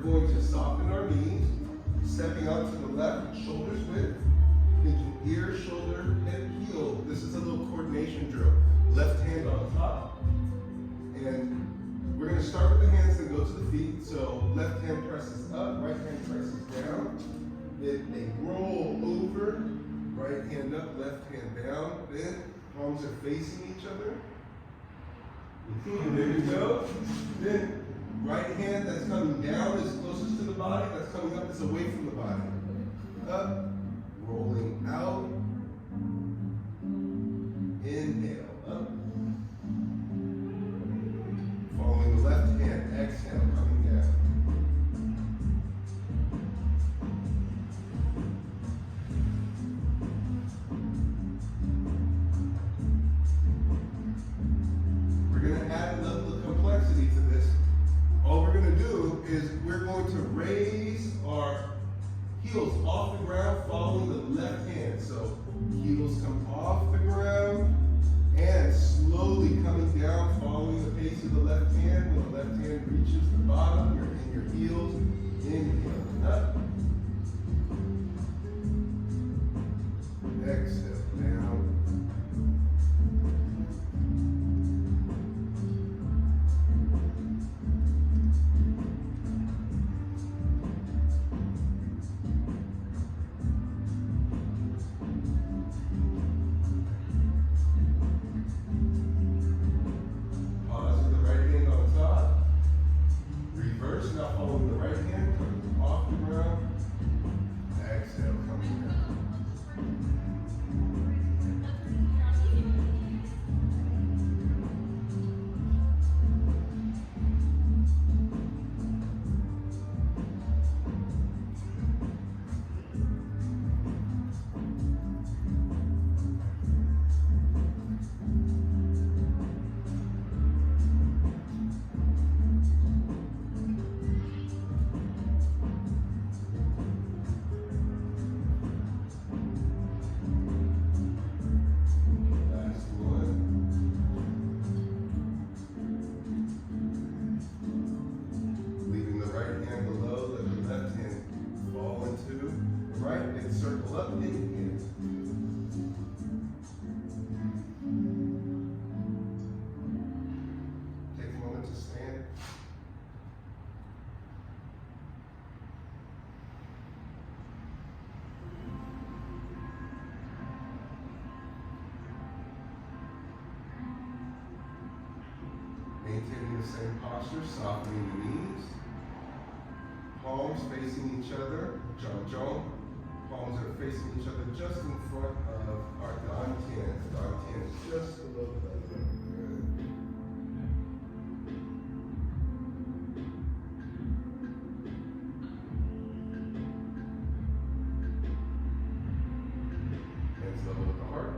going to soften our knees, stepping out to the left, shoulders width, thinking ear, shoulder, hip, heel. This is a little coordination drill. Left hand on top. And we're going to start with the hands and go to the feet. So left hand presses up, right hand presses down. Then they roll over, right hand up, left hand down. Then palms are facing each other. There you go. Then right hand that's coming down is closest to the body. That's coming up is away from the body. Up, rolling out. Inhale, up. Following the left hand, exhale, coming down. We're going to add a level of complexity to this. All we're going to do is we're going to raise our heels off the ground following the left hand. So heels come off the ground and slowly coming down following the pace of the left hand. When the left hand reaches the bottom, you're in your heels. Inhale, up. Exhale, down. Maintaining the same posture, softening the knees. Palms facing each other, jong. Palms are facing each other just in front of our dantian. Dantian is just a little bit over. Good. Hands level with the heart.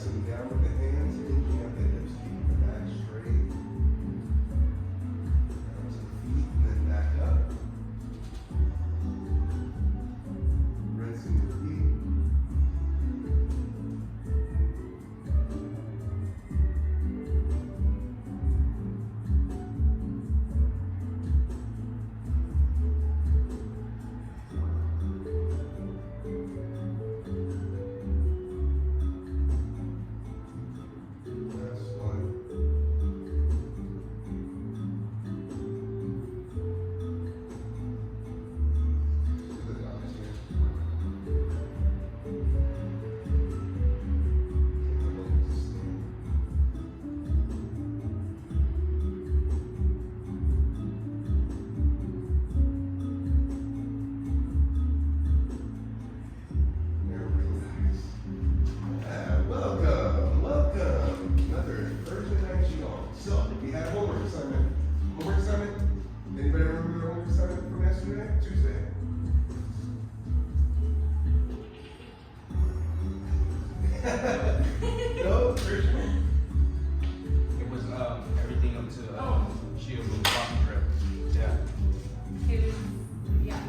Pressing down with the hands, hinging at the hips, keeping the back straight. Down to the feet and then back up. Rinsing the feet. No, Christian. It was everything up to shield with walking grip. Yeah. It was, yeah.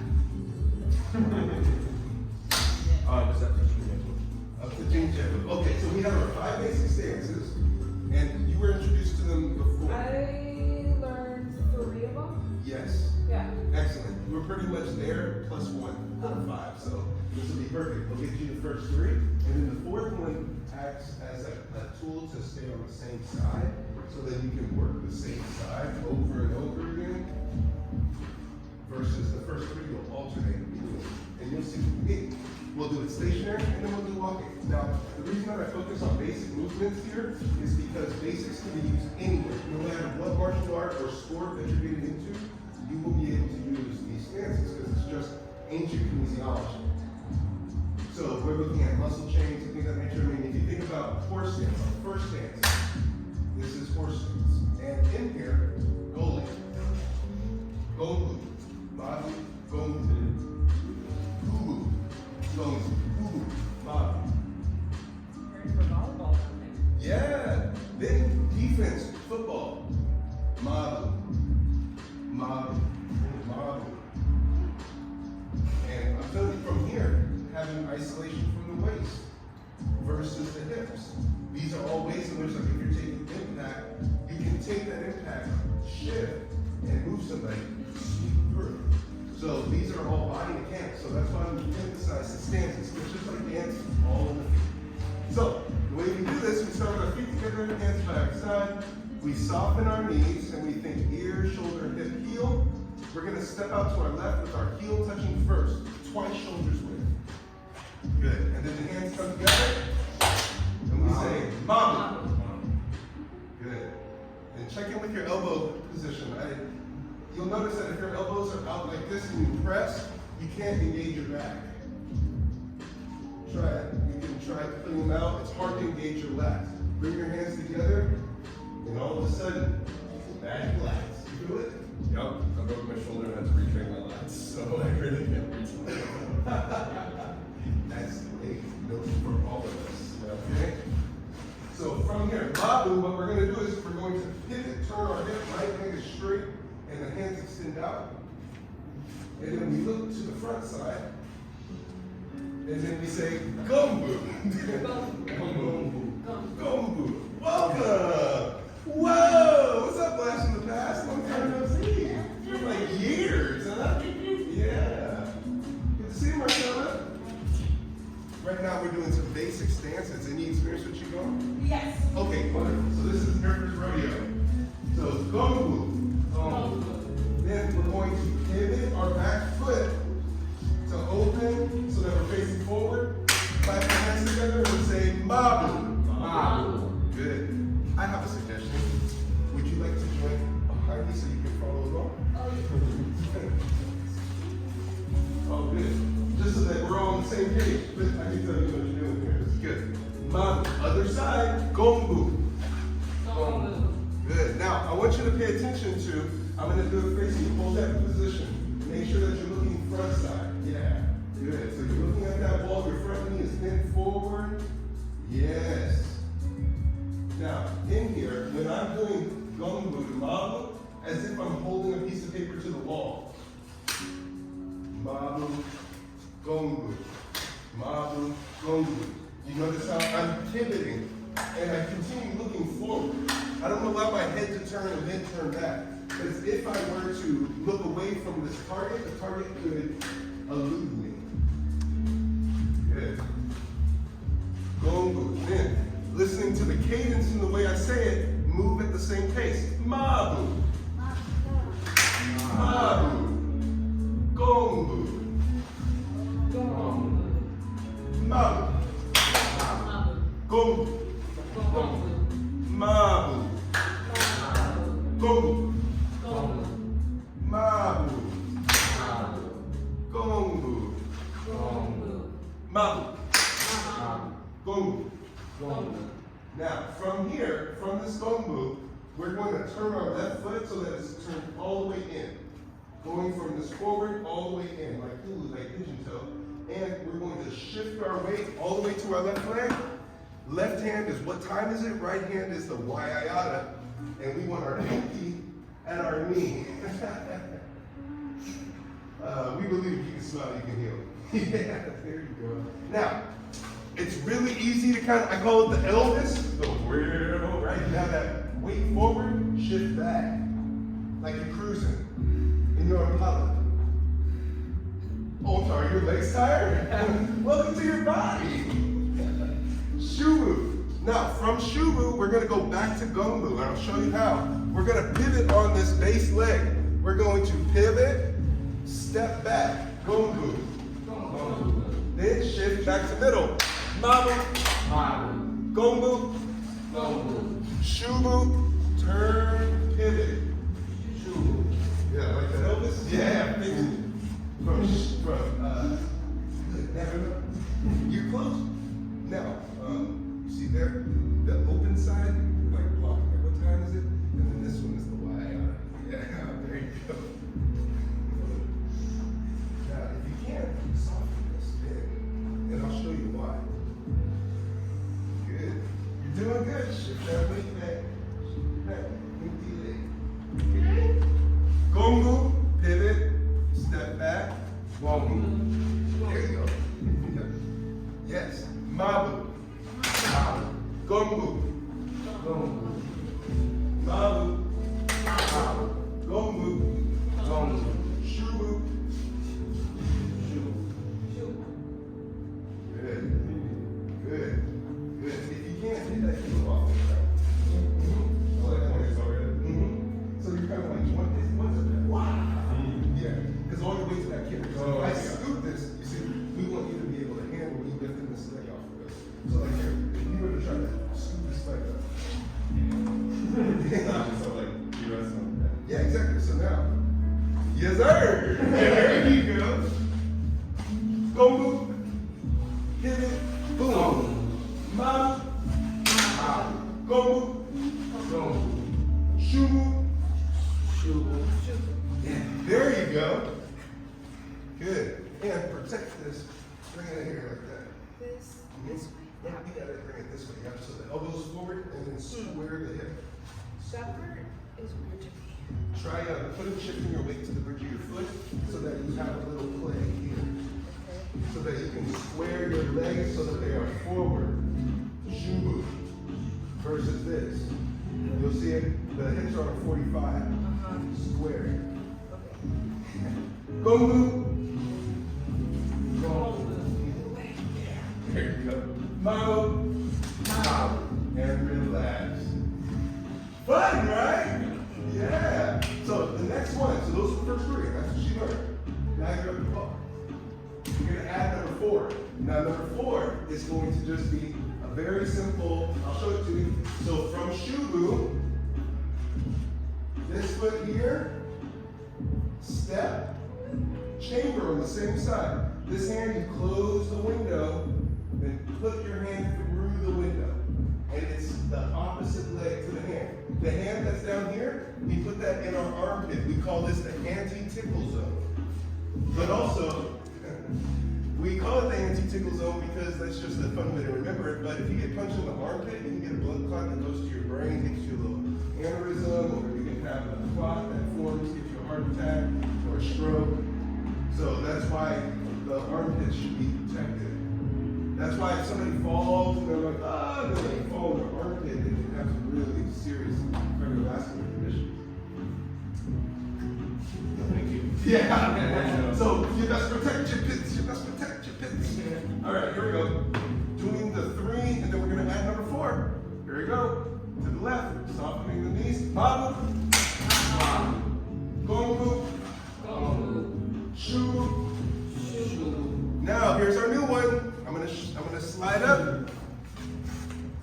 Oh, it was up to June. Up to June 10th. Okay, so we have our 5 basic stances, and you were introduced to them before. I learned 3 of them. Yes. Yeah. Excellent. We're pretty much there, plus 1 out of 5. So this will be perfect. We'll get you the first 3, and then the 4th one acts as a tool to stay on the same side, so that you can work the same side over and over again. Versus the first 3, you'll alternate between, and you'll see me. We'll do it stationary, and then we'll do walking. Now, the reason that I focus on basic movements here is because basics can be used anywhere. No matter what martial art or sport that you're getting into, you will be able to use these stances because it's just ancient kinesiology. So we're looking at muscle chains and things of that nature. I mean, if you think about horse stance, first stance, this is horse stance. And in here, goalie, goalie, body, goalie, ubu, goalie, ubu, body. Ready for volleyball, I think. Yeah. Then defense, football, mabu, mabu, mabu. And I'm telling you from here, having isolation from the waist versus the hips. These are all ways in which, like, if you're taking impact, you can take that impact, shift, and move somebody, sweep through. So these are all body mechanics. So that's why we emphasize the stances. It's just like dancing, all in the feet. So the way we do this, we start with our feet together, hands by our side. We soften our knees, and we think ear, shoulder, hip, heel. We're gonna step out to our left with our heel touching first, twice shoulders width. Good. And then the hands come together, and we say, Mama. Good. And check in with your elbow position. You'll notice that if your elbows are out like this and you press, you can't engage your back. Try it. You can try putting them out. It's hard to engage your lats. Bring your hands together, and all of a sudden, back lats. You do it? Yep, I broke my shoulder and had to retrain my lats, so I really can't reach them. That's a note for all of us. Okay? So from here, Babu, what we're going to do is we're going to pivot, turn our hip, right leg is straight, and the hands extend out. And then we look to the front side, and then we say, Gumbu. Gumbu. Gumbu. Welcome. Whoa! What's up, Blast from the past? Long time no see. It's been like years, huh? Yeah. Good to see you, Marcella. Right now we're doing some basic stances. Any experience with Qigong? Yes. Okay, wonderful. So this is Nervous Rodeo. So Gongbu. Then we're going to pivot our back foot to open so that we're facing forward. Clap our hands together and say Mabu. Mabu. Good. I have a suggestion. Would you like to join behind me so you can follow along? Oh, good. Just so that we're all on the same page. I can tell you what you're doing here. This is good. Mabu. Other side. Gongbu. Good. Now, I want you to pay attention to, I'm going to do it facing you. Hold that position. Make sure that you're looking front side. Yeah. Good. So you're looking at that wall. Your front knee is bent forward. Yes. Gongbu to Mabu, as if I'm holding a piece of paper to the wall. Mabu, Gongbu. Mabu, Gongbu. You notice how I'm pivoting and I continue looking forward. I don't allow my head to turn and then turn back. Because if I were to look away from this target, the target could elude me. Good. Gongbu. Then, listening to the cadence and the way I say it, move at the same pace. Mabu. Mabu. Gongbu. Mabu. Gongbu. Mabu. Gongbu. Mabu. Gongbu. Mabu. Gongbu. Now, from here, from this gongbu, we're going to turn our left foot so that it's turned all the way in. Going from this forward all the way in, like pigeon toe. And we're going to shift our weight all the way to our left leg. Left hand is what time is it? Right hand is the waiayata. And we want our pinky at our knee. We believe if you can smile, you can heal. Yeah, there you go. Now, it's really easy to I call it the Elvis, the weirdo, right? You have that weight forward, shift back, like you're cruising in your Impala. Oh, I'm sorry, your legs tired? Welcome to your body. Shubu. Now, from Shubu, we're going to go back to Gongbu, and I'll show you how. We're going to pivot on this base leg. We're going to pivot, step back, Gongbu. Then shift back to middle. Mabu. Gongbu. Shubu. Turn, pivot. Shubu. Yeah, like that Elvis? Yeah, you're close. Now, you see there, the open side, like blocking. Like, what time is it? And then this one is the wide. Yeah, there you go. Now, if you can, soften this bit, and I'll show you why. Good. You're doing good. Shift that weight back. Shift back. Okay. Gongbu, pivot, step back. Gongbu. There you go. Yes. Mabu. Gongbu. Mabu. Gongbu. Shubu. Good. Good. Good. If you can't hit that heel off. So you're kind of like, what's it? Wow. Yeah. Because all your weight's back here. So if I scoop this, you see, we want you to be able to handle me lifting this leg off of us. So like here, if you were to try to scoop this leg up. So like, you rest on that. Yeah, exactly. So now, yes sir. There you go. Gongbu. Pivot. Boom. Mabu. Gongbu. Shubu. Yeah, there you go. Good. And protect this. Bring it in here like that. This way. No, you gotta bring it this way. You have to so the elbows forward and then square the hip. That part is weird to me. Try shifting your weight to the bridge of your foot so that you have a little play here. So that you can square your legs so that they are forward. Shubu. Versus this. You'll see it, the hips are on a 45. Square. Gongbu. There you go. Mabu. And relax. Fun, right? Yeah. So the next one, so those are the first three. That's what she learned. Now you're up to 12. You're going to add number 4. Now number 4 is going to just be a very simple, I'll show it to you. So from Shubu, this foot here, step, chamber on the same side. This hand, you close the window, then put your hand through the window. And it's the opposite leg to the hand. The hand that's down here, we put that in our armpit. We call this the anti-tickle zone. But also, we call it the anti-tickle zone because that's just a fun way to remember it. But if you get punched in the armpit, you can get a blood clot that goes to your brain, hits you a little aneurysm, or you can have a clot that forms, gives you a heart attack or a stroke. So that's why the armpits should be protected. That's why if somebody falls and they're like, and then they fall in their armpit, they can have some really serious cardiovascular conditions. Thank you. Yeah. So you must protect your pits. You must protect your pits. All right, here we go. Doing the 3, and then we're going to add number 4. Here we go. To the left, softening the knees. Mabu. Gongu. Shu. Now here's our new one. I'm gonna slide up.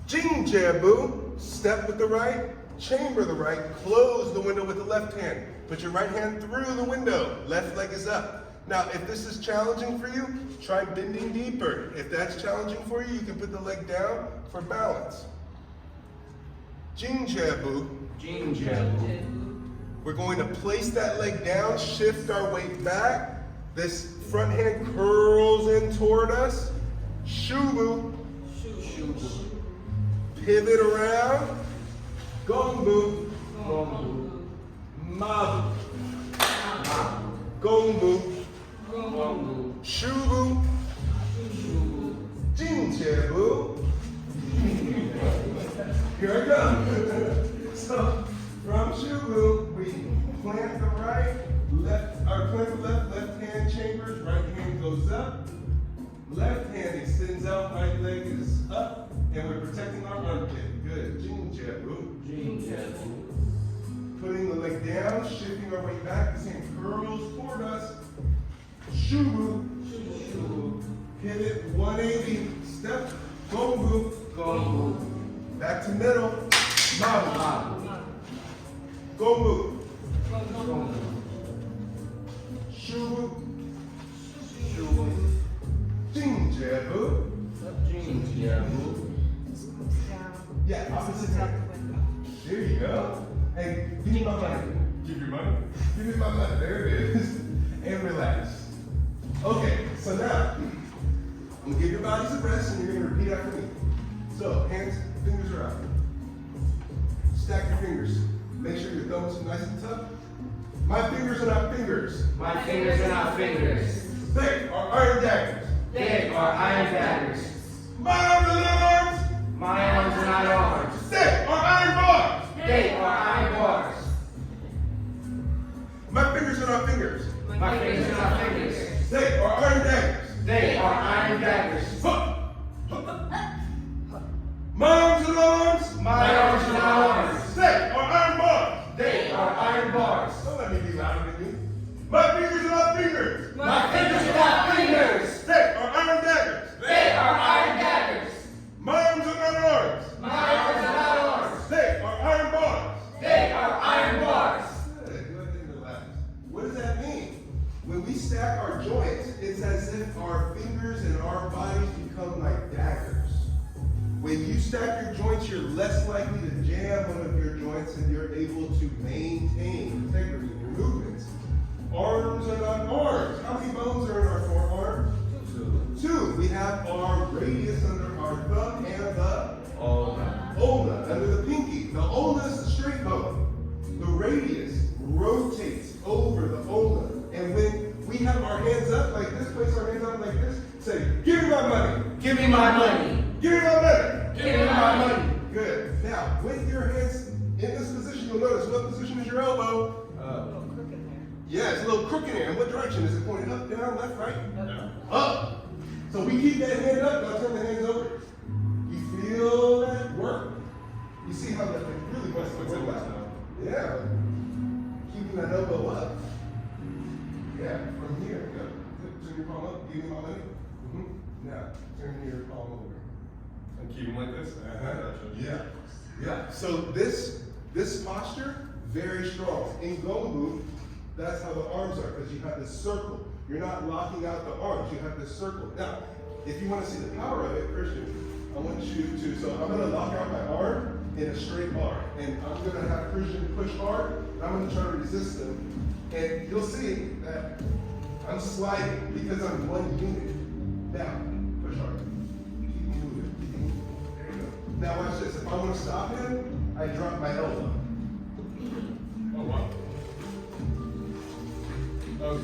Jing Jabu. Step with the right. Chamber the right. Close the window with the left hand. Put your right hand through the window. Left leg is up. Now, if this is challenging for you, try bending deeper. If that's challenging for you, you can put the leg down for balance. Jing Jabu. Jing Jabu. We're going to place that leg down, shift our weight back. This front hand curls in toward us. Shubu. Shubu. Pivot around. Gongbu. Gongu. Mabu. Gongbu. Gongu. Shubu. Shubu. Jingjabu. Here I go. So from Shubu, we plant the right, plant the left hand chambers, right hand goes up, left hand extends out, right leg is up, and we're protecting our armpit. Good. Jingjabu. Jingjabu. Putting the leg down, shifting our weight back, the hand curls toward us. Shubu. Shubu. Pivot 180. Step. Gongu. Gongu. Back to middle. Mabu. Gongu. Gongu. Shubu. Shubu. Jingjabu. Jingjabu. Yeah, opposite hand. There you go. Hey, give me my money. Give your money. Give me my money. There it is. And relax. Okay, so now, I'm gonna give your bodies a rest and you're gonna repeat after me. So, hands, fingers are out. Stack your fingers. Make sure your thumbs are nice and tough. My fingers are not fingers. My fingers are not fingers. They are iron daggers. They are iron daggers. My arms are not arms. My arms are not arms. They are iron bars. They are iron bars. My fingers are not fingers. My fingers are not fingers. They are iron daggers. They are iron daggers. Huh. My arms are not arms. My arms are not arms. They are iron bars. They are iron bars. Don't let me be louder than you. My fingers are not fingers. My fingers are not fingers. They are iron daggers. They are iron daggers. My arms are not arms. My arms are not arms. They are iron bars. They are iron bars. Good. Go ahead and relax. What does that mean? When we stack our joints, it's as if our fingers and our bodies become like daggers. When you stack your joints, you're less likely to jam one of your joints and you're able to maintain integrity in your movements. Arms are not arms. How many bones are in our forearm? 2. We have our radius under our thumb and the ulna under the pinky. The ulna is the straight bone. The radius rotates over the ulna. And when we have our hands up like this, place our hands up like this, say, give me my money. Give me my money. Give me my money. Give me my money. Good. Now, with your hands in this position, you'll notice what position is your elbow? Yeah, it's a little crooked here. In what direction? Is it pointed up, down, left, right? Up. So we keep that hand up, now turn the hands over. You feel that work? You see how that really wants to work out? Yeah. Keeping that elbow up. Yeah, from here. Good. Turn your palm up. Give me my money. Now, turn your palm over. And keep them like this? Yeah. Yeah. So this posture, very strong. In Gongu, that's how the arms are, because you have this circle. You're not locking out the arms, you have this circle. Now, if you want to see the power of it, Christian, I want you to, so I'm going to lock out my arm in a straight bar. And I'm going to have Christian push hard, and I'm going to try to resist him. And you'll see that I'm sliding because I'm one unit. Now, push hard. Keep moving. There you go. Now watch this. If I want to stop him, I drop my elbow. Oh, wow. Oh,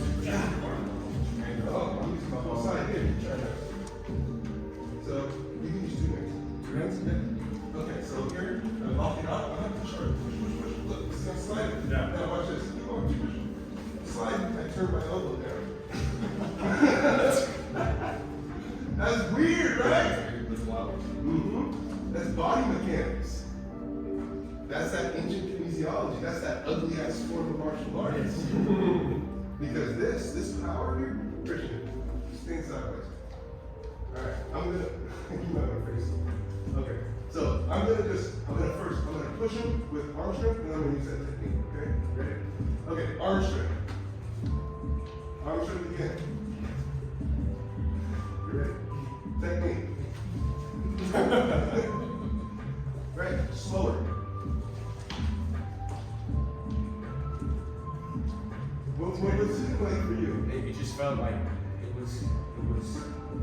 Oh, I'm using my whole side here. Try that. So you can use 2 hands. 2 hands? Yeah. Okay, so here, lock it up. Sure. Push. Look, it's gonna slide. Yeah. Now watch this. Keep on. Push. Slide. I turn my elbow down. That's weird, right? That's loud. Mm-hmm. That's body mechanics. That's that ancient kinesiology. That's that ugly ass form of martial arts. Because this power here, Christian, stand sideways. Alright, I'm gonna you might want to face him. Okay. So I'm gonna push him with arm strength and I'm gonna use that technique. Okay? Ready? Okay, arm strength. Arm strength again. You ready? Technique. Right, slower. What was it like for you? It just felt like it was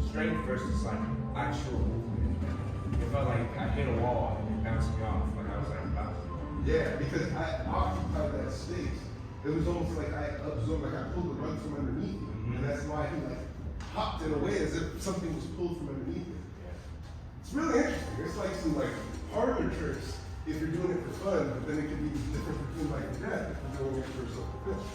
strength versus like actual movement. It felt like I hit a wall and it bounced me off. Like I was like about to. Yeah, because I occupied that space. It was almost like I absorbed, like I pulled the rug from underneath me. And that's why he like hopped in a way as if something was pulled from underneath me. It's really interesting. It's like some like harder tricks if you're doing it for fun, but then it can be different between life and death if you're doing it for self-defense.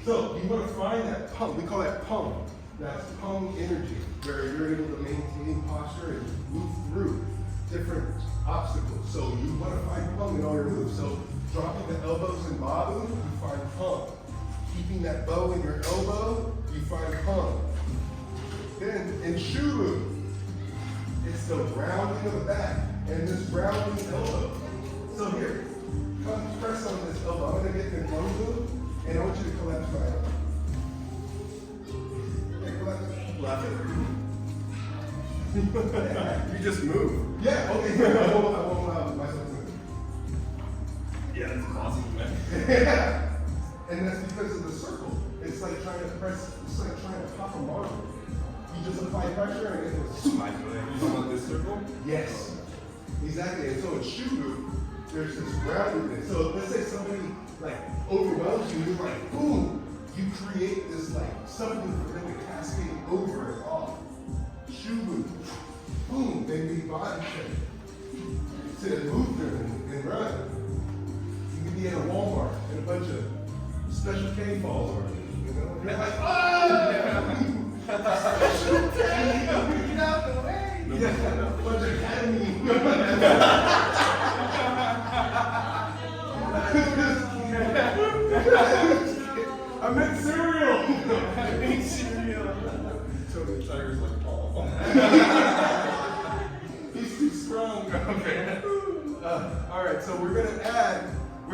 So you want to find that pump. We call that pump. That's pump energy, where you're able to maintain posture and move through different obstacles. So you want to find pump in all your moves. So dropping the elbows in Babu, you find pump. Keeping that bow in your elbow, you find pump. Then in Shuru, it's the rounding of the back and this rounding elbow. So here, come press on this elbow. I'm gonna get in one move, and I want you to collapse right up. Okay, collapse. You just move. Yeah, okay, I won't allow myself to move. Yeah, that's awesome, man. Yeah, and that's because of the circle. It's like trying to press, it's like trying to pop a marble. You just apply pressure and it goes. You talking about this circle? Yes, exactly. And so in Shuru, there's this groundedness. So let's say somebody like overwhelms you, you're like, boom, you create this like something for them to cascade over and off. Shuru, boom, they need body shape. To move them and run. You can be in a Walmart and a bunch of special K balls or you know, you're like, oh! Special K, get out the way. Yeah, a bunch of academy. I meant cereal. I ate cereal. Totally Tiger's like Paul. He's too strong. Okay. All right, so we're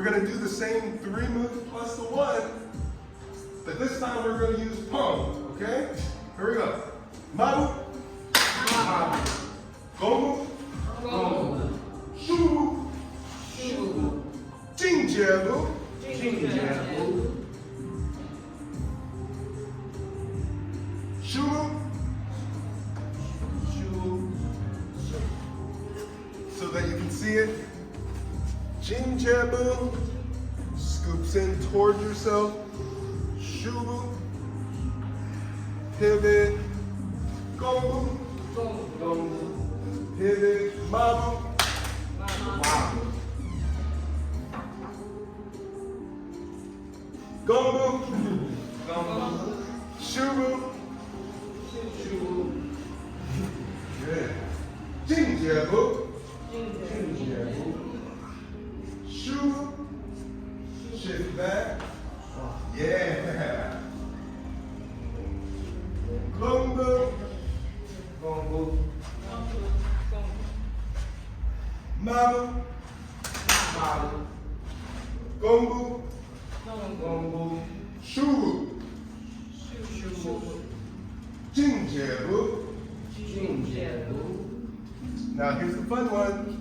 gonna do the same 3 moves plus the 1, but this time we're gonna use pump, okay? Here we go. Mabu, mabu, gomu, gomu, shubu, shubu, jinjabu, jinjabu, shubu, shubu, so that you can see it. Jinjabu, scoops in toward yourself. Shubu, pivot, gomu, gomu, pivot, mabu, mabu, gomu, gomu, shubu, shubu. Good. Jinjabu, jinjabu. Shoo, shift back. Yeah. Gombo, gombo. Mabu, mabu. Gombo, gombo. Shoo, shoo. Jinjabu, jinjabu. Now here's the fun one.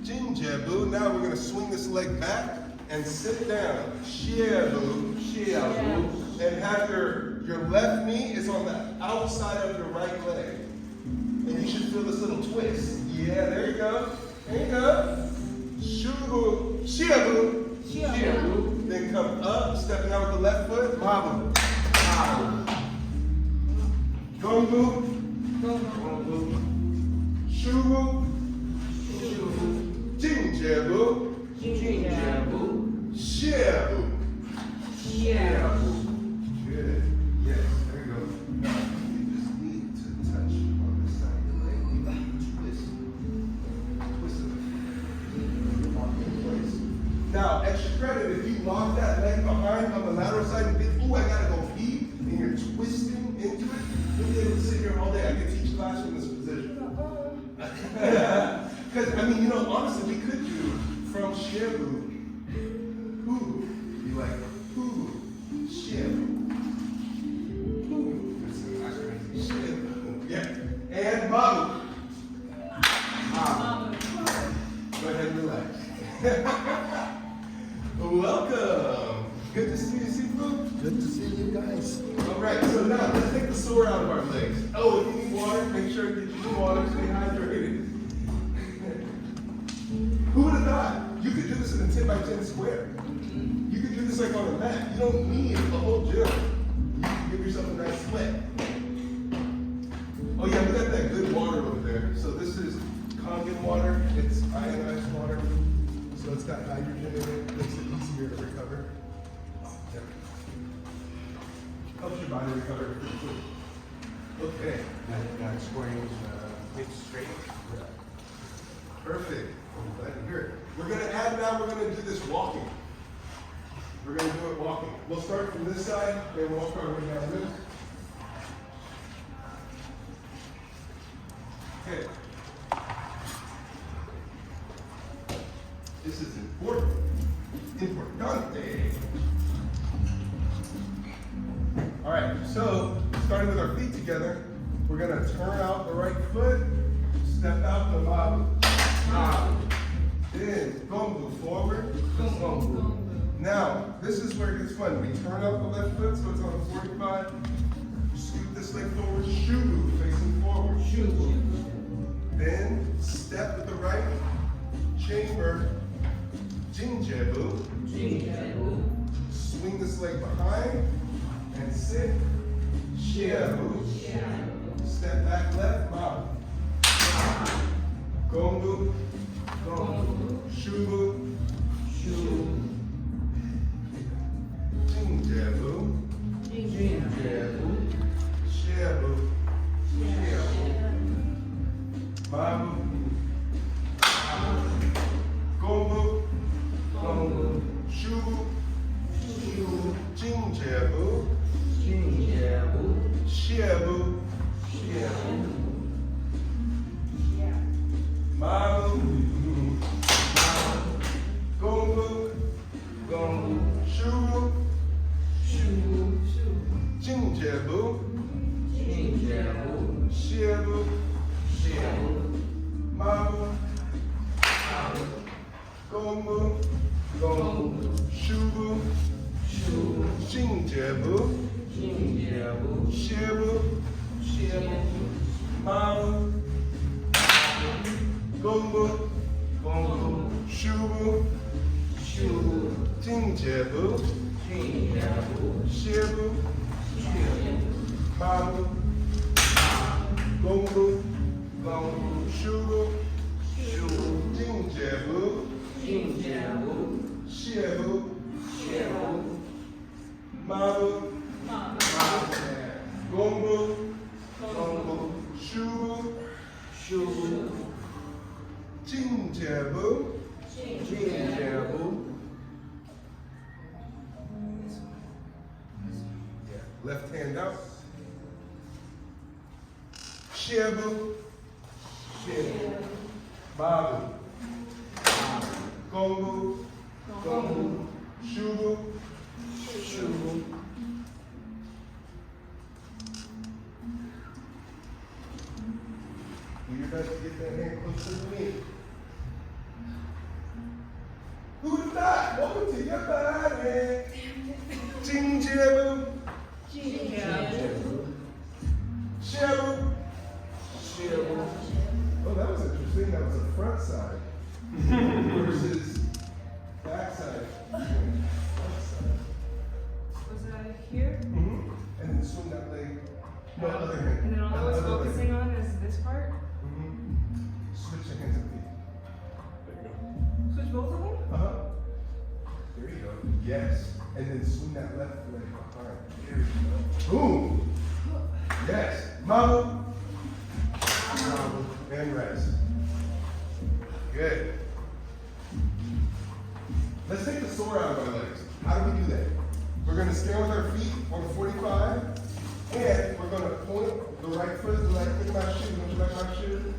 Jinjabu. Now we're going to swing this leg back and sit down. Shiabu, shiabu. And have your left knee is on the outside of your right leg. And you should feel this little twist. Yeah, there you go. There you go. Shubu, shiabu, Then come up, stepping out with the left foot, mabu. Gongu. Shubu. Jinjabu. Shiabu. Good. Yes, there you go. You just need to touch on this side of your leg. You twist. Twist it. Lock it in place. Now, extra credit, if you lock that leg behind on the lateral side and think, ooh, I gotta go pee, and you're twisting into it, you'll be able to sit here all day. I could teach class from this position. Because, I mean, honestly, we could do from Shiabu, Hoo, be like, Hoo, Shiabu. Yeah. And Mabu. Go ahead and relax. Welcome. Good to see you, Seafood. Good to see you guys. All right, so now let's take the sore out of our legs. Oh, if you need water, make sure to get you some water, stay hydrated. Who would have thought? You could do this in a 10 by 10 square. You could do this like on a mat. You don't need a whole gym. You can give yourself a nice sweat. Oh yeah, we got that good water over there. So this is Kangen water. It's ionized water. So it's got hydrogen in it. Makes it easier to recover. Yeah. Helps your body recover pretty quick. Okay. That explains hips straight. Perfect. I'm glad to hear it. We're going to add now, we're going to do this walking. We're going to do it walking. We'll start from this side and walk our way down this. Okay. This is important. Importante. All right, so starting with our feet together, we're going to turn out the right foot, step out the mabu. Then gongu forward. Now, this is where it gets fun. We turn out the left foot so it's on a 45. Scoot this leg forward, shubu, facing forward. Then step with the right, chamber, jinjabu. Swing this leg behind and sit, shiabu. Step back left, mabu. Gongu, shubu, jinjabu, shiabu, mabu, gongu, shubu, jinjabu, shiabu, mabu, gongu, shubu, jinjabu, shiabu, mabu, gongu, shubu, jinjabu, shiabu, mabu, gongu, shubu, jinjabu, shiabu, mabu, gongu, shubu, jinjabu, shiabu, mabu, gongu, shubu, jinjabu. Yeah. Left hand out. Shiabu. Mabu. Gongu. Shubu. Do your best to get that hand close to the knee. Who's that? Welcome to your body. Jinjabu. Shiabu. Oh, that was interesting. That was the front side versus Back side. Left side. Was that here? Mm-hmm. And then swing that leg. No, other hand. And then all I was Other leg. focusing on is this part? Mm-hmm. Switch your hands and feet. There you go. Switch both of them? Uh-huh. There you go. Yes. And then swing that left leg behind. There you go. Boom. Yes. Mama. Mama. And rest. Good. Let's take the sore out of our legs. How do we do that? We're going to stand with our feet on the 45, and we're going to point the right foot, like my shoe, don't you like my shoe?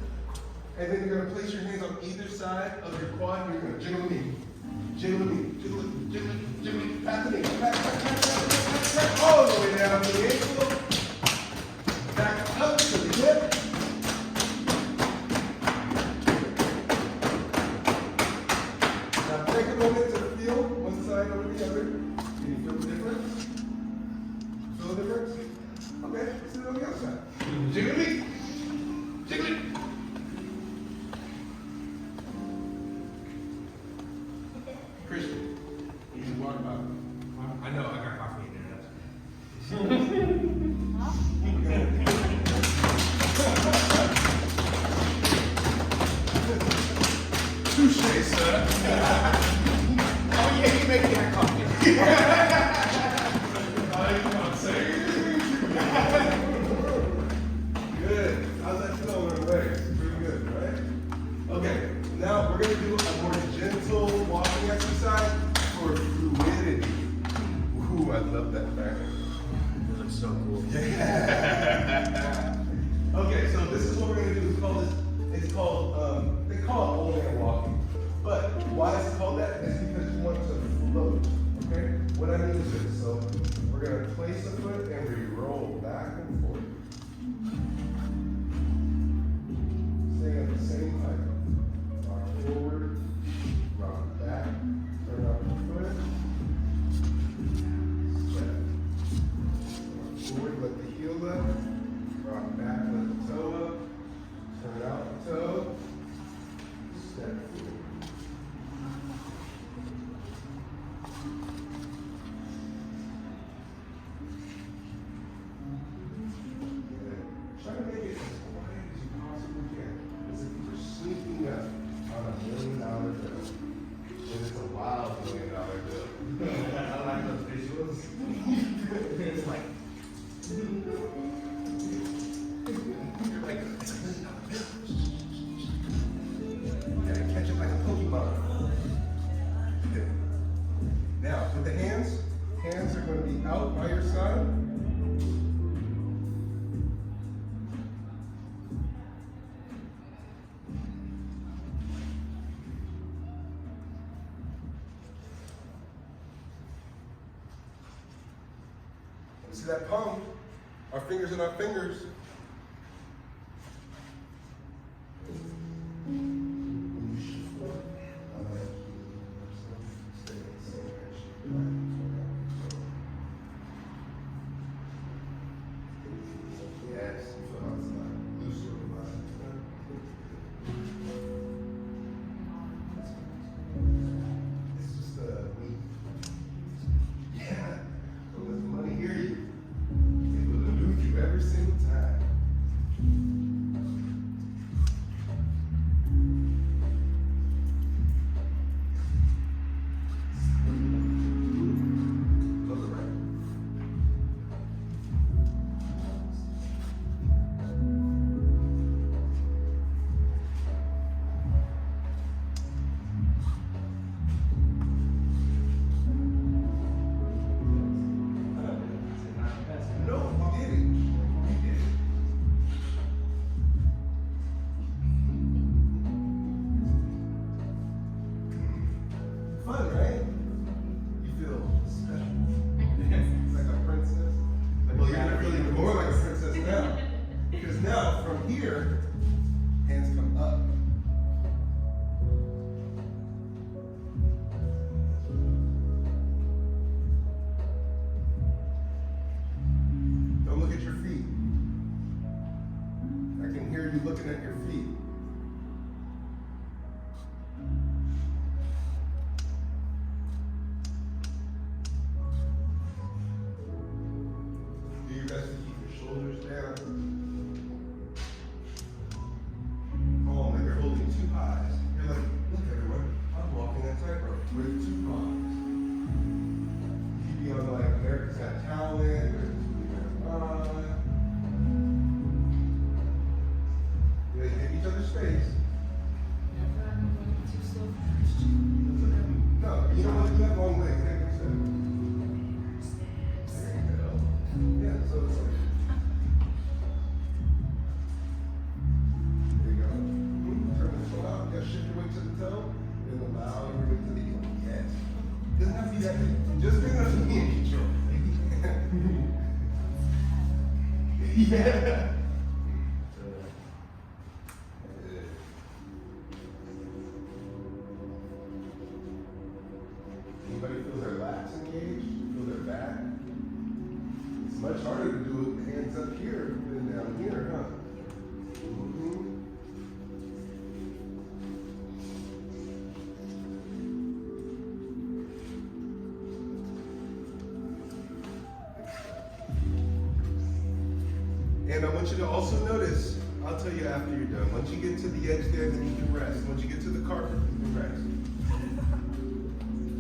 And then you're going to place your hands on either side of your quad, and you're going to jiggle the knee. Jiggle the knee. Jiggle it, jiggle it, jiggle it. Pat the knee. Pat, all the way down to the ankle. Back up to the hip. Now take a moment to feel one side over the other. Can you feel the difference? Feel the difference? Okay, let's do it on the other side. Jiggle it. Jiggle it. Christian, you should walk about. I know, I got coffee in there. Touche, sir. Oh yeah, you make that coffee. I can't say. Good. How's that feel on the legs? Pretty good, right? Okay, now we're going to do a more gentle walking exercise for fluidity. Ooh, I love that back. It looks so cool. Yeah. Okay, so this is what we're going to do. It's called, they call it all-man walking. But why is it called that? It's because you want to float. Okay? What I mean is this. So we're going to place a foot and we roll back and forth. Staying at the same height. Rock forward, rock back, turn out the foot. Step. Rock forward, let the heel up. Rock back, let the toe up. Turn out the toe. Step forward. Try to make it as quiet as you possibly can, as if you were sneaking up on $1 million bill. And it's a wild $1 million bill. I like those visuals. It's like, You're like, it's $1 million bill. You gotta catch it like a Pokemon. Good. Now, with the hands are going to be out by your side. See that palm? Our fingers and our fingers. Yes, you feel how it's like loose over my It's just yeah. Don't let the money hear you. It will elude you every single time. way to the heel. Yes. Doesn't have to be that big. Just big enough to be in control. Yeah. Anybody feel their lats engaged? Feel their back? It's much harder to do with hands up here than down here, huh? Mm-hmm. And I want you to also notice, I'll tell you after you're done, once you get to the edge there, then you can rest. Once you get to the carpet, you can rest.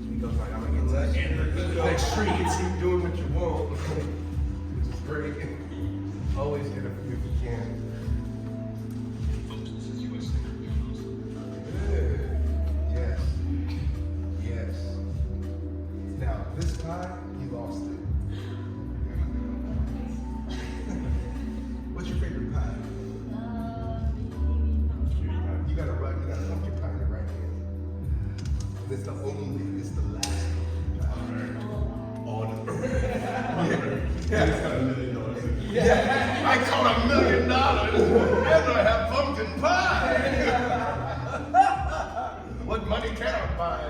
He goes like, I'm gonna get to the end of the next street. Keep doing what you want, which is great. Always get a few if you can. Good. Yes. Yes. Now, this time, you lost it. What's your favorite pie? You gotta pump your pie in the right hand. And it's the last pie. It's got $1 million. Yeah, I caught $1 million and I have pumpkin pie. What money can I buy?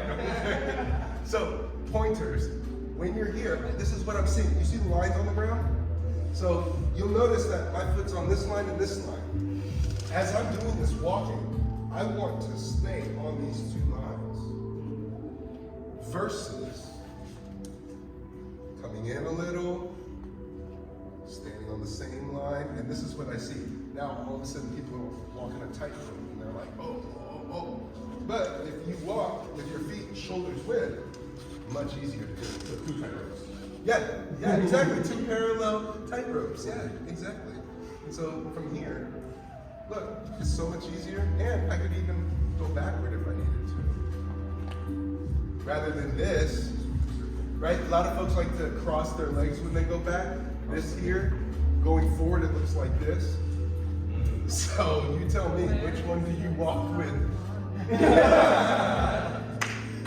So, pointers, when you're here, this is what I'm seeing. You see the lines on the ground? So, you'll notice that my foot's on this line and this line. As I'm doing this walking, I want to stay on these 2 lines. Versus coming in a little, standing on the same line, and this is what I see. Now, all of a sudden, people are walking a tightrope, and they're like, oh, oh, oh. But if you walk with your feet shoulders width, much easier to do. 2 tightropes. Yeah, exactly. 2 parallel tightropes. Yeah, exactly. And so from here, look, it's so much easier, and I could even go backward if I needed to. Rather than this, right? A lot of folks like to cross their legs when they go back. This here, going forward, it looks like this. So you tell me, which one do you walk with?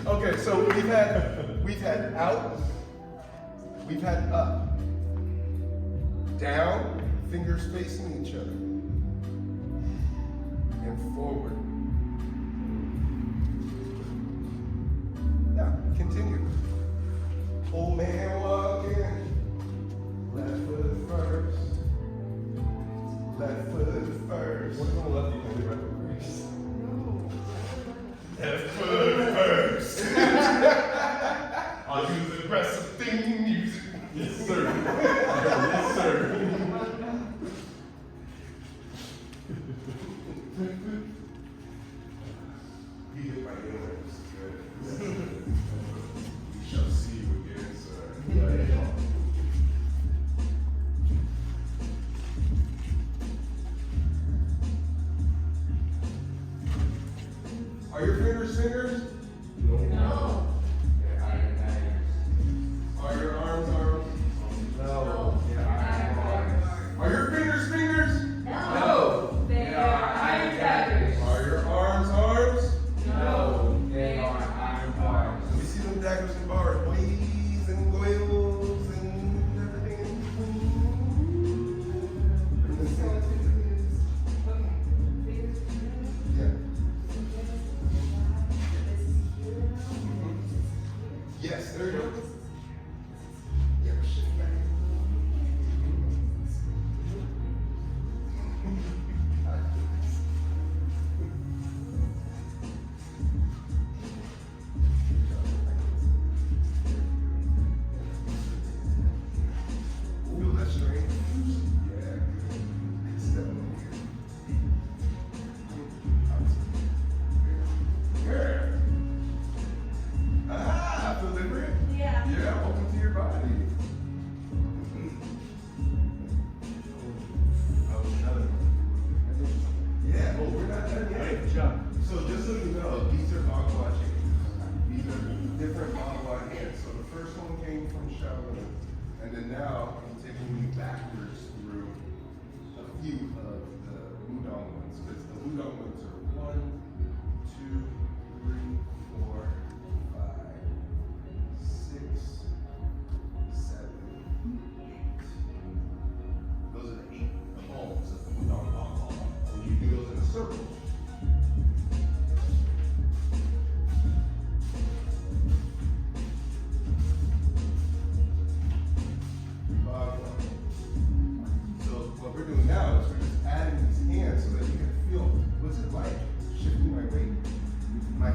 Okay, so we've had out, we've had up, down, fingers facing each other, and forward. Yeah, continue. Old man walking, left foot first, left foot first. What's on the left? You can do right foot first. Left foot first. I'll use the aggressive theme music. Yes, sir. Yes, sir. You hit my ears. Good. We shall see you again, sir. Are your fingers fingers? No. Are your arms arms? No. Are your fingers fingers? No. They are iron daggers. Are your arms arms? No. They are iron bars. We see them daggers and bars, waves and goils and everything in between. Yeah.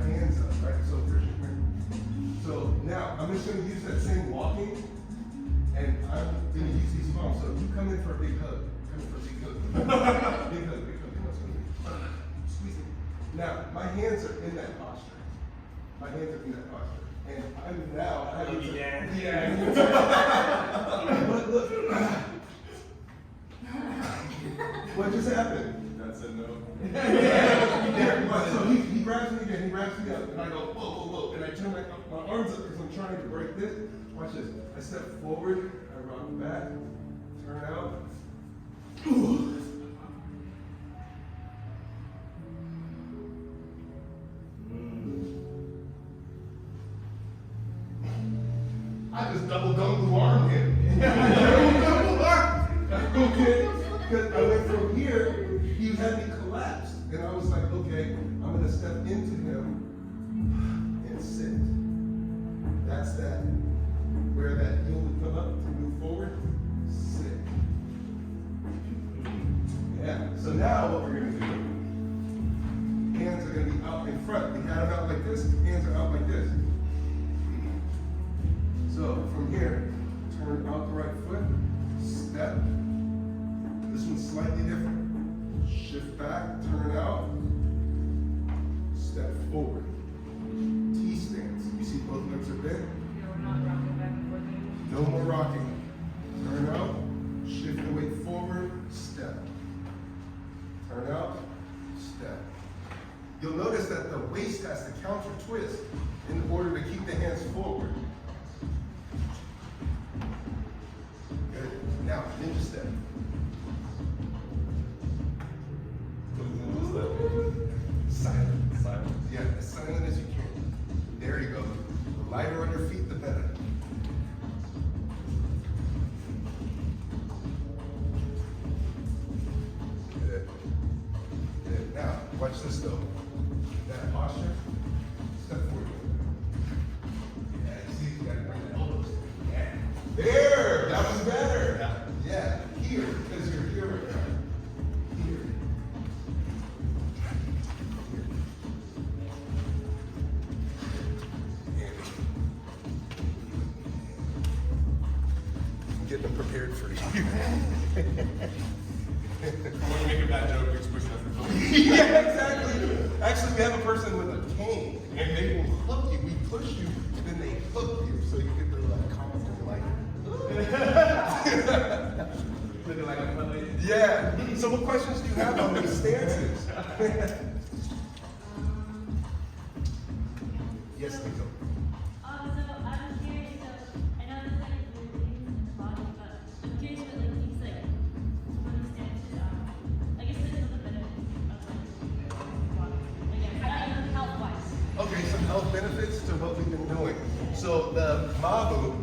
my hands up, right? So Christian, so now I'm just gonna use that same walking, and I'm gonna use these palms. So you come in for a big hug. Come in for a big hug. Big hug, big hug. Come on, squeeze me. Now, my hands are in that posture. My hands are in that posture. And I'm now having to, yeah. But look, what just happened? That's a no. Yeah, so he grabs me again, he wraps me up, and I go, whoa, whoa, whoa, and I turn my arms up because I'm trying to break this. Watch this. I step forward, I rock back, turn out. I just double arm him. Double arm. Okay. Because I went from here, he had me collapsed. And I was like, okay, I'm going to step into him and sit. That's that. Where that heel would come up to move forward, sit. Yeah. So now what we're going to do, hands are going to be out in front. We had them out like this, hands are out like this. So from here, turn out the right foot, step. This one's slightly different. Shift back, turn out, step forward. T-stance. You see both legs are bent? You're not rocking back and forth anymore. No more rocking. Turn out, shift the weight forward, step. Turn out, step. You'll notice that the waist has to counter twist in order to keep the hands forward. Good. Now, ninja step. Silent. Yeah, as silent as you can. There you go. The lighter on your feet, the better. Good. Good. Now, watch this though. That posture, step forward. Yeah, you see, you gotta bring the elbows. Yeah. There! That was better. Yeah, here, because you're here right now. Here. I'm getting them prepared for you. When you make a bad joke, you're pushing us to Yeah, exactly. Actually, we have a person with a cane, and they will hook you. We push you, and then they hook you, so you get the confident like. Looking like a puppet. Yeah. So, what questions do you have on these stances? Yes, Nico. So I was curious, so I know there's like weird things in the body, but I'm curious what like these like one of these stances I guess there's a benefit of like body. Again, not health wise. Okay, some health benefits to what we've been doing. So the Mabu,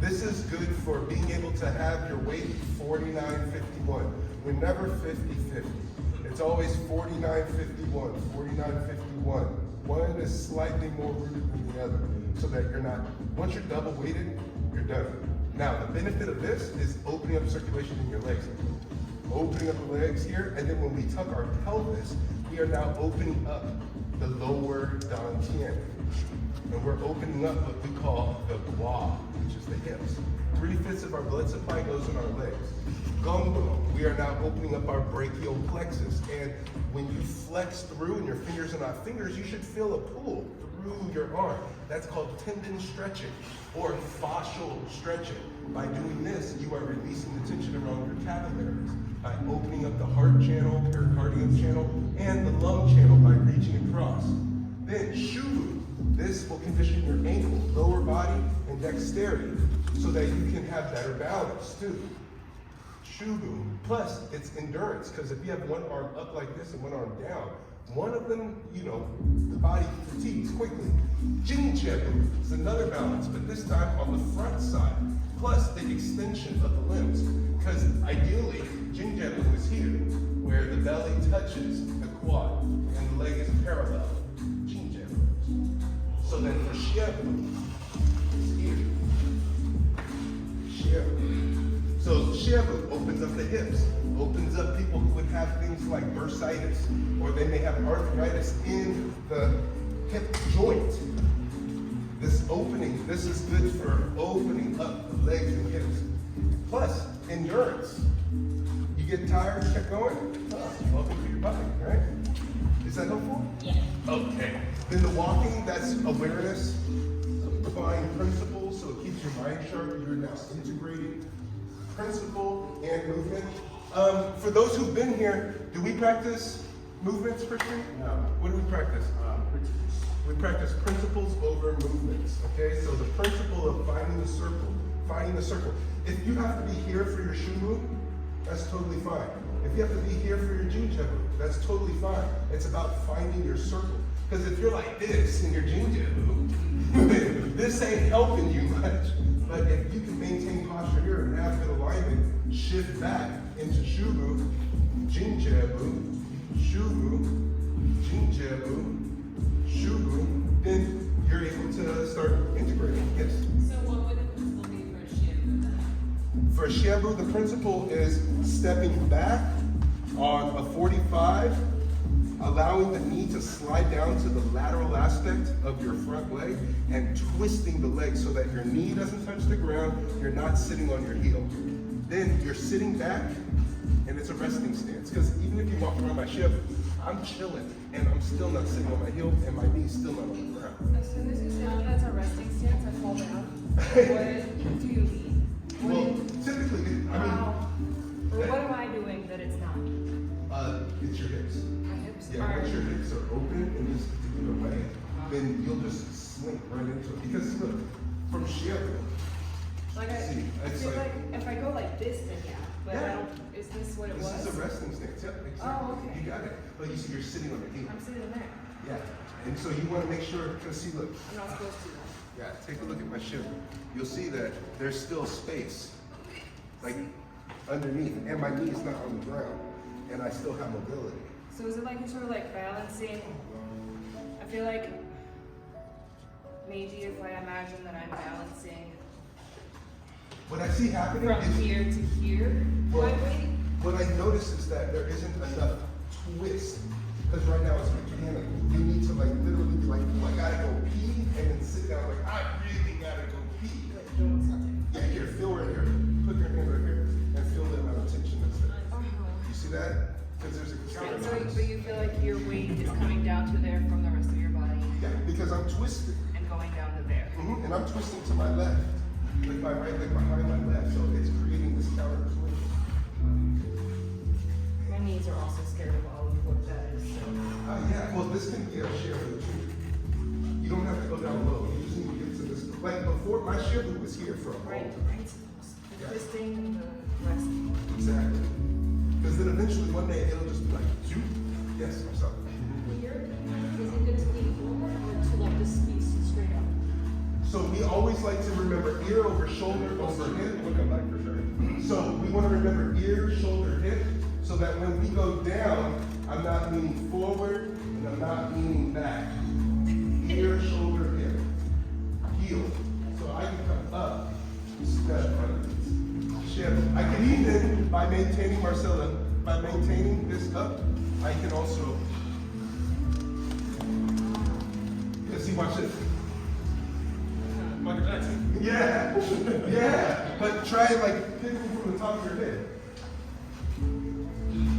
this is good for being able to have your weight 49-51. We're never 50-50. It's always 49-51, 49-51. One is slightly more rooted than the other, so that you're not, once you're double weighted, you're done. Now, the benefit of this is opening up circulation in your legs. Opening up the legs here, and then when we tuck our pelvis, we are now opening up the lower dantian. And we're opening up what we call the gua, which is the hips. 3/5 of our blood supply goes in our legs. Gongo, we are now opening up our brachial plexus. And when you flex through and your fingers are not fingers, you should feel a pull through your arm. That's called tendon stretching or fascial stretching. By doing this, you are releasing the tension around your capillaries by opening up the heart channel, pericardium channel, and the lung channel by reaching across. Then shubu, this will condition your ankle, lower body, and dexterity so that you can have better balance too. Shubu, plus it's endurance, because if you have one arm up like this and one arm down, one of them, the body fatigues quickly. Jingjebu is another balance, but this time on the front side, plus the extension of the limbs, because ideally, Jingjebu is here, where the belly touches the quad and the leg is parallel. Jingjebu. So then for Shiebu, it's here. Shiebu. So Shiebu opens up the hips, opens up people who would have things like bursitis, or they may have arthritis in the hip joint. This opening, this is good for opening up the legs and hips. Plus, endurance. You get tired, kept going? Welcome to your body, right? Is that helpful? Yeah. Okay. Then the walking, that's awareness, applying principles, so it keeps your mind sharp. You're now integrating principle and movement. For those who've been here, do we practice movements, Christian? No. What do we practice? Principles. We practice principles over movements, okay? So the principle of finding the circle. If you have to be here for your shu move, that's totally fine. If you have to be here for your jinja move, that's totally fine. It's about finding your circle. Because if you're like this in your jinja move, this ain't helping you much. But if you can maintain posture here and have good alignment, shift back into shubu, jinjabu, shubu, jinjabu, shubu, then you're able to start integrating. Yes. So what would the principle be for a shibu then? For shibu, the principle is stepping back on a 45, allowing the knee to slide down to the lateral aspect of your front leg and twisting the leg so that your knee doesn't touch the ground, you're not sitting on your heel. Then you're sitting back and it's a resting stance. Because even if you walk around my ship, I'm chilling and I'm still not sitting on my heel and my knee's still not on the ground. As soon as you say that's a resting stance, I fall down. What do you mean? Well, typically, How? Or what am I doing that it's not? it's your hips. My hips Yeah, are. once your hips are open in this particular way, then you'll just slink right into it. Because look, from shibu, Like see, I it's feel like- like if I go like this, then yeah. But I Yeah. don't. Is this what it this was? is a resting stance. Yep, exactly. Oh, okay. You got it. But you see, you're sitting on your heel. I'm sitting there. Yeah. And so you want to make sure, because see, look, I'm not supposed to. yeah, take a look at my shibu. You'll see that there's still space, like underneath, and my knee's not on the ground, and I still have mobility. So is it like you're sort of like balancing? I feel like maybe if I imagine that I'm balancing What I see happening from is, here to here, Well, am I waiting? what I notice is that there isn't enough twist, because right now it's mechanical. You need to like literally be like, oh, I gotta go pee, and then sit down like, I really gotta go pee. Like doing something. Yeah, here, feel right here. Put your hand right here, and feel the amount of tension that's there. You see that? Because there's a counter. But you feel like your weight is coming down to there from the rest of your body Yeah, because I'm twisted. and going down to there. And I'm twisting to my left. Like my right leg behind my left. So it's creating this counter collision. My knees are also scared of all of what that is. So. Yeah, well, this can be a shear loop too. You don't have to go down low. You just need to get to this. Like before, my shear loop was here for a Right, moment. right. The twisting and the resting. Exactly. Because then eventually one day it'll just be like, zoop. Yes, I'm sorry. Here, is it going to lean forward or to like this piece straight up? So we always like to remember ear over shoulder over hip. We'll come back for sure. So we want to remember ear, shoulder, hip, so that when we go down, I'm not leaning forward and I'm not leaning back. Ear, shoulder, hip, heel. So I can come up, step, shift. I can even, by maintaining Marcella, by maintaining this up, I can also, see, watch this. Michael Jackson. Yeah, yeah. But try like picking from the top of your head.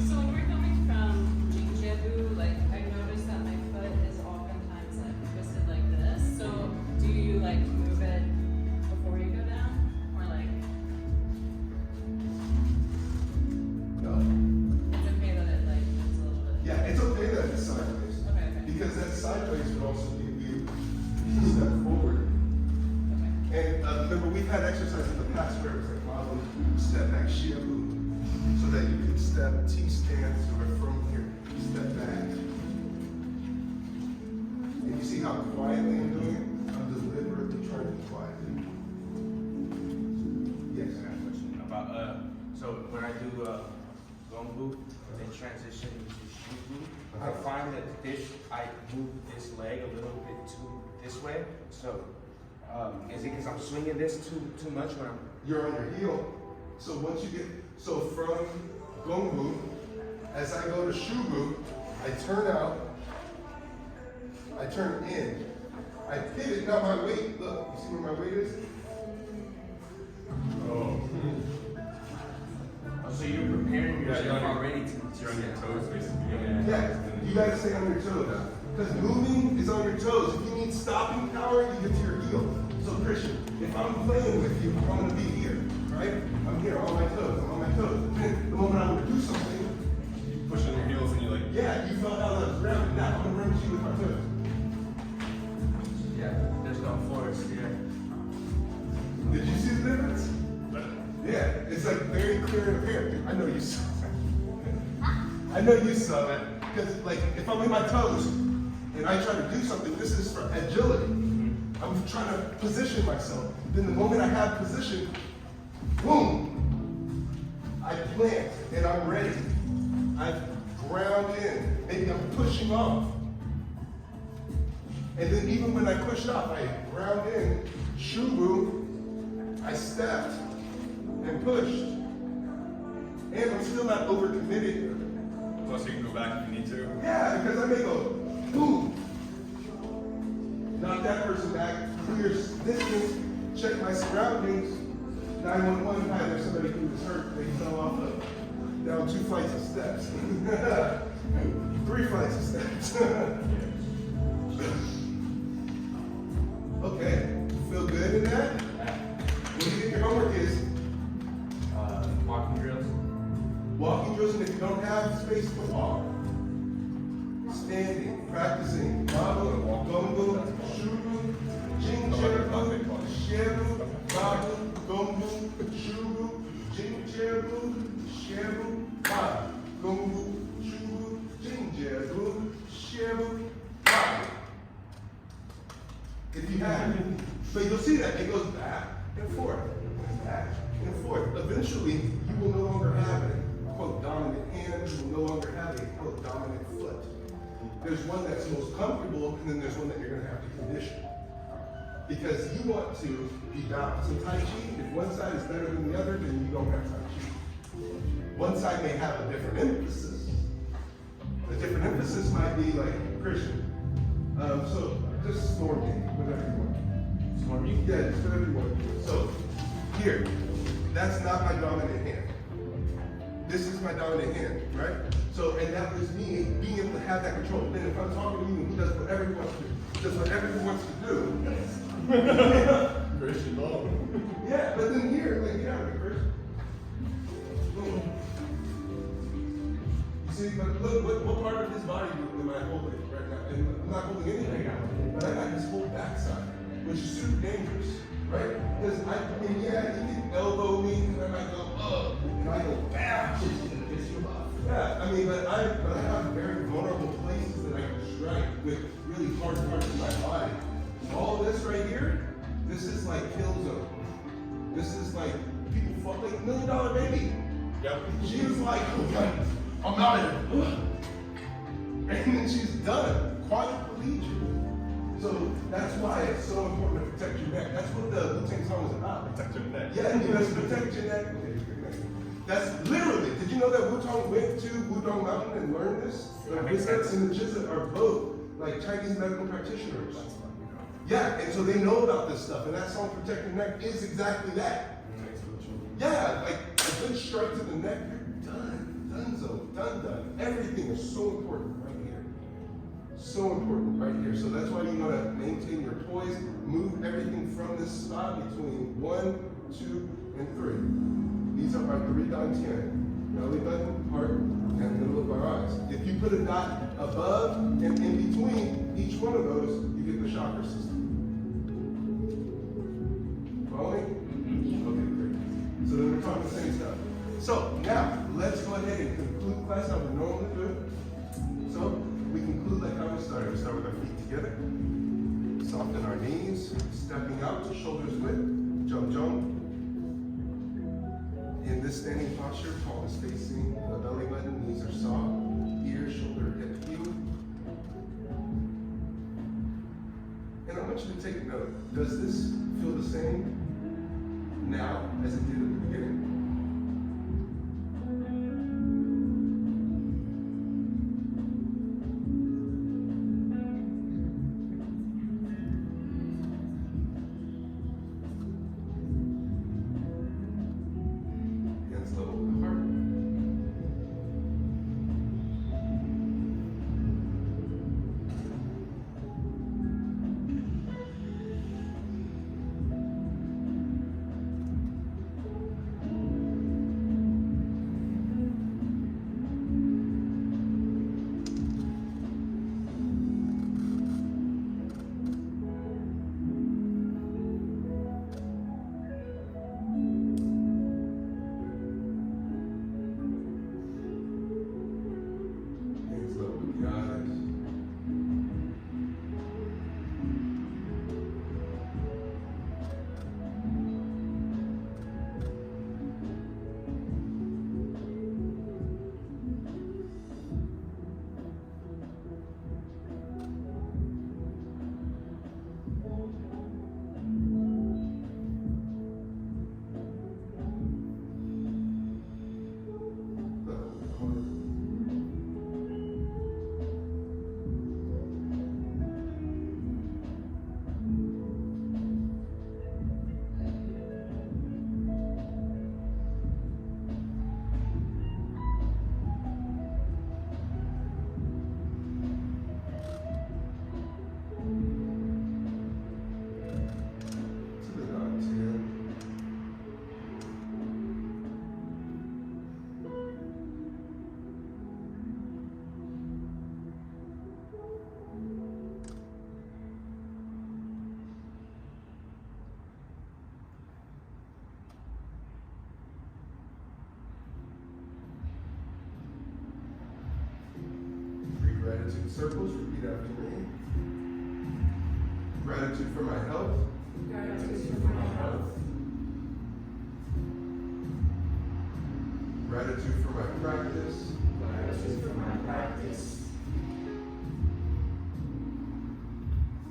So when we're coming from Jinjabu, like I noticed that my foot is oftentimes like twisted like this. So do you like move it before you go down, or like No. it's okay that it like it's a little bit? Yeah, it's okay that it's sideways. Okay. Because that sideways would also give you a step forward. Okay. And remember, we've had exercises in the past where it's like model step back shibu, so that you can step T stance or from here, step back. And you see how quietly I'm doing it? I'm deliberately trying to be quiet. Yes. I got a question about so when I do gongbu and then transition into shubu, I find that I move this leg a little bit too this way. So is it because I'm swinging this too much when I'm? You're on your heel. So once you get, so from gongbu, as I go to shubu, I turn out, I turn in. I pivot, now my weight, look, you see where my weight is? Oh. So you're preparing Yeah, yourself you're on your- already You're on your toes, basically. Yeah, you gotta stay on your toes. Because moving is on your toes. If you need stopping power, you get to your heel. So Christian, if I'm playing with you, I'm gonna be here, right? I'm here, on my toes, I'm on my toes. But then the moment I'm gonna do something, You push on your heels and you're like, yeah, you fell out of the ground. Now I'm gonna run with you with my toes. Yeah, there's no force here. Did you see the difference? Yeah, it's like very clear and apparent. I know you saw that. I know you saw that. Because like if I'm in my toes and I try to do something, this is for agility. I'm trying to position myself. Then the moment I have position, boom, I plant and I'm ready. I ground in. Maybe I'm pushing off. And then even when I push off, I ground in, shubu, I stepped and pushed. And I'm still not overcommitted. plus you can go back if you need to. Yeah, because I may go, boom, knock that person back, clear distance, check my surroundings. 911, hi, there's somebody who was hurt. They fell off down 2 flights of steps. 3 flights of steps. Okay, feel good in that? What do you think your homework is? Walking drills. Walking drills, and if you don't have space to walk, standing, practicing, babu, gombu, shuru, jinjebu, shebu, babu, gombu, shuru, jinjebu, shebu, babu, gombu, shuru, jinjebu, shebu, babu. If you have, but you'll see that it goes back and forth, back and forth. Eventually, you will no longer have a quote dominant hand. You will no longer have a quote dominant foot. There's one that's most comfortable, and then there's one that you're going to have to condition. Because you want to be balanced. In Tai Chi, if one side is better than the other, then you don't have Tai Chi. One side may have a different emphasis. The different emphasis might be like Christian. So just storm me, whatever you want. Storm me? Yeah, just whatever you want. So here, that's not my dominant hand. This is my dominant hand, right? So, and that was me being able to have that control. Then if I'm talking to you and he does whatever he wants to do, does whatever he wants to do. Christian law. Yeah, but then here, like, get out of here, Chris. Boom. You see, but look, what part of his body am I holding right now? And I'm not holding anything, but I got his whole backside, which is super dangerous, right? Because I mean, yeah, he can elbow me, and I might go, and I go, bam, yeah, I mean, but I have very vulnerable places that I can strike with really hard parts of my body. All this right here, this is like kill zone. This is like people fall, like $1 Million Baby. Yep. She was like, okay, I'm out of here. And then she's done, quadriplegic. So that's why it's so important to protect your neck. That's what the Wu-Tang song is about. Protect your neck. Yeah, you must protect your neck. That's literally, did you know that Wu-Tang went to Wudong Mountain and learned this? The Wizards and the Jizzit are both like Chinese medical practitioners. Yeah, and so they know about this stuff, and that song Protect Your Neck is exactly that. Yeah, like a good strike to the neck, you're done. Done. Everything is so important right here. So important right here. So that's why you want to maintain your poise, move everything from this spot between 1, 2, and 3. These are our 3 dantian. Belly button, heart, and the middle of our eyes. If you put a dot above and in between each one of those, you get the chakra system. Following? Okay, great. So then we're talking the same stuff. So now, let's go ahead and conclude class how we normally do. So we conclude like how we started. We start with our feet together. Soften our knees, stepping out, shoulders width, jump. In this standing posture, palm is facing the belly button, knees are soft, ear, shoulder, hip, heel. And I want you to take note. Does this feel the same now as it did at the beginning? circles, repeat after me. Gratitude for my health. Gratitude for my health. Gratitude for my practice. Gratitude for my practice.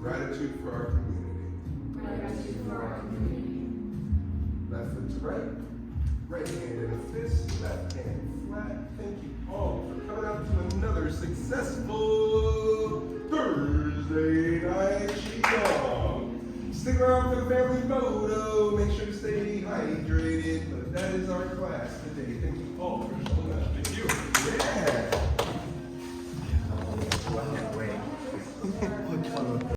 Gratitude for our community. Gratitude for our community. Left foot to right. Right hand in a fist. Left hand flat. Thank you all for coming out to another successful Thursday night Qigong. Stick around for the family photo. Make sure to stay hydrated. But that is our class today. Thank